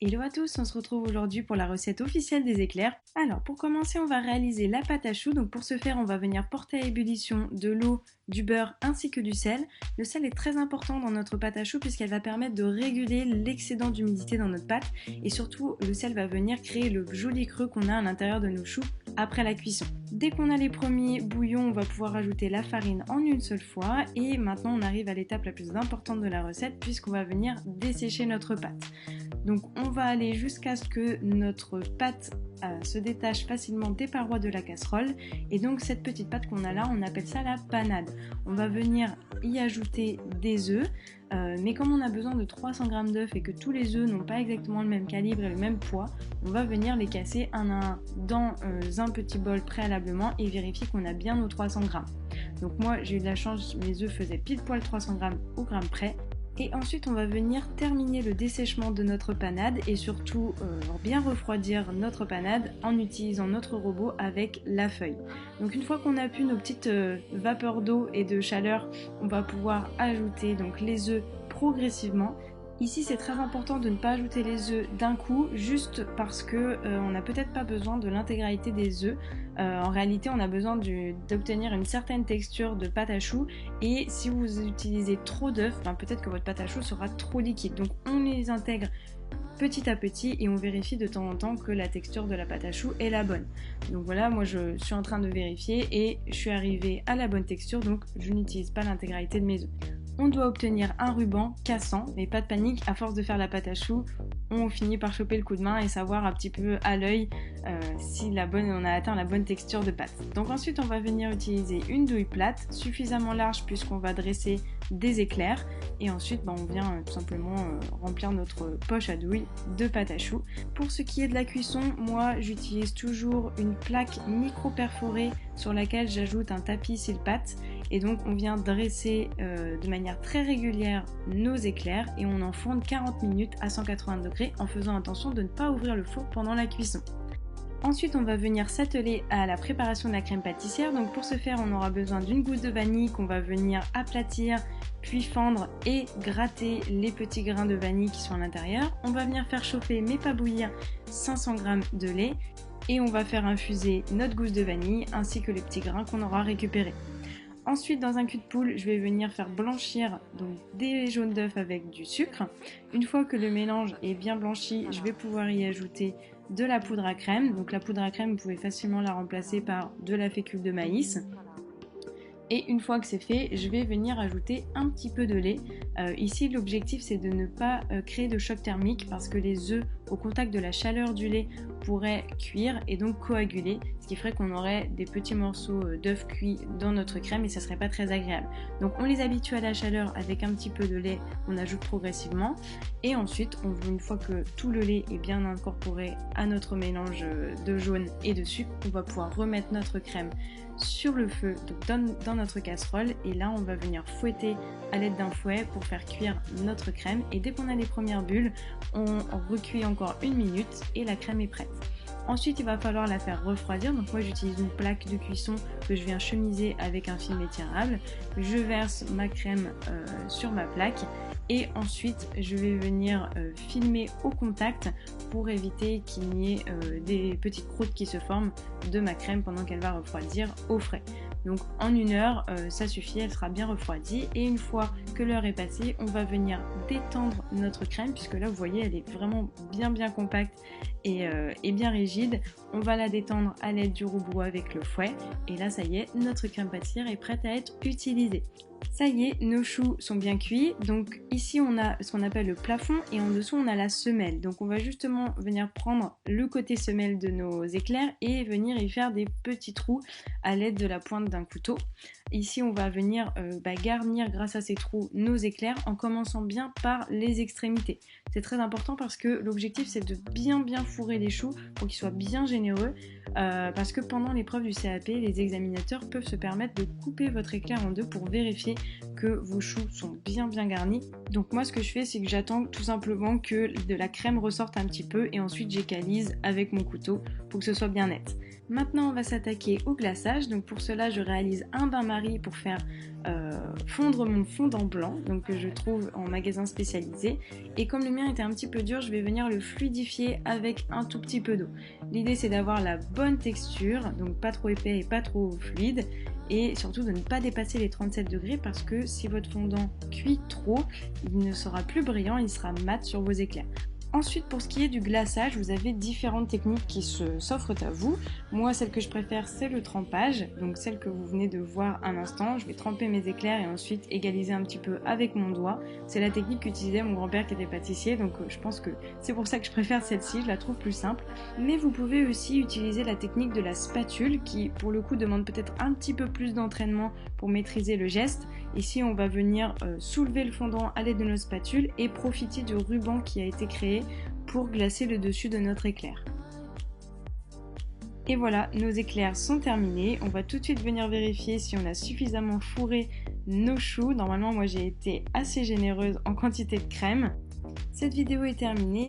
Hello à tous, on se retrouve aujourd'hui pour la recette officielle des éclairs. Alors pour commencer, on va réaliser la pâte à choux. Donc pour ce faire, on va venir porter à ébullition de l'eau, du beurre ainsi que du sel. Le sel est très important dans notre pâte à choux puisqu'elle va permettre de réguler l'excédent d'humidité dans notre pâte et surtout le sel va venir créer le joli creux qu'on a à l'intérieur de nos choux après la cuisson. Dès qu'on a les premiers bouillons, on va pouvoir ajouter la farine en une seule fois et maintenant on arrive à l'étape la plus importante de la recette puisqu'on va venir dessécher notre pâte. Donc on va aller jusqu'à ce que notre pâte se détache facilement des parois de la casserole et donc cette petite pâte qu'on a là, on appelle ça la panade. On va venir y ajouter des œufs, mais comme on a besoin de 300 g d'œufs et que tous les œufs n'ont pas exactement le même calibre et le même poids, on va venir les casser un à un dans un petit bol préalablement et vérifier qu'on a bien nos 300 g. Donc moi j'ai eu de la chance, mes œufs faisaient pile poil 300 g au gramme près. Et ensuite on va venir terminer le dessèchement de notre panade et surtout bien refroidir notre panade en utilisant notre robot avec la feuille. Donc une fois qu'on a pu nos petites vapeurs d'eau et de chaleur, on va pouvoir ajouter donc les œufs progressivement. Ici c'est très important de ne pas ajouter les œufs d'un coup juste parce que on n'a peut-être pas besoin de l'intégralité des œufs. En réalité on a besoin d'obtenir une certaine texture de pâte à choux et si vous utilisez trop d'œufs, peut-être que votre pâte à choux sera trop liquide. Donc on les intègre petit à petit et on vérifie de temps en temps que la texture de la pâte à choux est la bonne. Donc voilà, moi je suis en train de vérifier et je suis arrivée à la bonne texture donc je n'utilise pas l'intégralité de mes œufs. On doit obtenir un ruban cassant, mais pas de panique, à force de faire la pâte à choux, on finit par choper le coup de main et savoir un petit peu à l'œil si on a atteint la bonne texture de pâte. Donc ensuite on va venir utiliser une douille plate, suffisamment large puisqu'on va dresser des éclairs et ensuite on vient tout simplement remplir notre poche à douille de pâte à choux. Pour ce qui est de la cuisson, moi j'utilise toujours une plaque micro perforée sur laquelle j'ajoute un tapis sil-pâte et donc on vient dresser de manière très régulière nos éclairs et on enfourne 40 minutes à 180 degrés en faisant attention de ne pas ouvrir le four pendant la cuisson. Ensuite on va venir s'atteler à la préparation de la crème pâtissière. Donc pour ce faire on aura besoin d'une gousse de vanille qu'on va venir aplatir puis fendre et gratter les petits grains de vanille qui sont à l'intérieur. On va venir faire chauffer mais pas bouillir 500 g de lait et on va faire infuser notre gousse de vanille ainsi que les petits grains qu'on aura récupérés. Ensuite, dans un cul de poule, je vais venir faire blanchir donc, des jaunes d'œufs avec du sucre. Une fois que le mélange est bien blanchi, je vais pouvoir y ajouter de la poudre à crème. Donc la poudre à crème, vous pouvez facilement la remplacer par de la fécule de maïs. Et une fois que c'est fait, je vais venir ajouter un petit peu de lait. Ici, l'objectif, c'est de ne pas créer de choc thermique parce que les œufs, au contact de la chaleur du lait, pourraient cuire et donc coaguler, ce qui ferait qu'on aurait des petits morceaux d'œufs cuits dans notre crème et ça serait pas très agréable. Donc on les habitue à la chaleur avec un petit peu de lait, on ajoute progressivement et ensuite, une fois que tout le lait est bien incorporé à notre mélange de jaune et de sucre, on va pouvoir remettre notre crème sur le feu donc dans notre casserole et là on va venir fouetter à l'aide d'un fouet pour faire cuire notre crème et dès qu'on a les premières bulles on recuit encore 1 minute et la crème est prête. Ensuite il va falloir la faire refroidir, donc moi j'utilise une plaque de cuisson que je viens chemiser avec un film étirable. Je verse ma crème sur ma plaque et ensuite je vais venir filmer au contact pour éviter qu'il y ait des petites croûtes qui se forment de ma crème pendant qu'elle va refroidir au frais. Donc en 1 heure ça suffit, elle sera bien refroidie et une fois que l'heure est passée on va venir détendre notre crème puisque là vous voyez elle est vraiment bien compacte et bien rigide. On va la détendre à l'aide du robot avec le fouet et là ça y est, notre crème pâtissière est prête à être utilisée. Ça y est, nos choux sont bien cuits, donc ici on a ce qu'on appelle le plafond et en dessous on a la semelle. Donc on va justement venir prendre le côté semelle de nos éclairs et venir y faire des petits trous à l'aide de la pointe d'un couteau. Ici on va venir garnir grâce à ces trous nos éclairs en commençant bien par les extrémités. C'est très important parce que l'objectif c'est de bien fourrer les choux pour qu'ils soient bien généreux parce que pendant l'épreuve du CAP, les examinateurs peuvent se permettre de couper votre éclair en deux pour vérifier que vos choux sont bien garnis. Donc moi ce que je fais c'est que j'attends tout simplement que de la crème ressorte un petit peu et ensuite j'équalise avec mon couteau pour que ce soit bien net. Maintenant, on va s'attaquer au glaçage. Donc pour cela, je réalise un bain-marie pour faire fondre mon fondant blanc, donc que je trouve en magasin spécialisé. Et comme le mien était un petit peu dur, je vais venir le fluidifier avec un tout petit peu d'eau. L'idée, c'est d'avoir la bonne texture, donc pas trop épais et pas trop fluide, et surtout de ne pas dépasser les 37 degrés parce que si votre fondant cuit trop, il ne sera plus brillant, il sera mat sur vos éclairs. Ensuite, pour ce qui est du glaçage, vous avez différentes techniques qui s'offrent à vous. Moi, celle que je préfère, c'est le trempage, donc celle que vous venez de voir un instant. Je vais tremper mes éclairs et ensuite égaliser un petit peu avec mon doigt. C'est la technique qu'utilisait mon grand-père qui était pâtissier, donc je pense que c'est pour ça que je préfère celle-ci, je la trouve plus simple. Mais vous pouvez aussi utiliser la technique de la spatule qui, pour le coup, demande peut-être un petit peu plus d'entraînement pour maîtriser le geste. Ici, on va venir soulever le fondant à l'aide de nos spatules et profiter du ruban qui a été créé pour glacer le dessus de notre éclair. Et voilà, nos éclairs sont terminés. On va tout de suite venir vérifier si on a suffisamment fourré nos choux. Normalement, moi j'ai été assez généreuse en quantité de crème. Cette vidéo est terminée.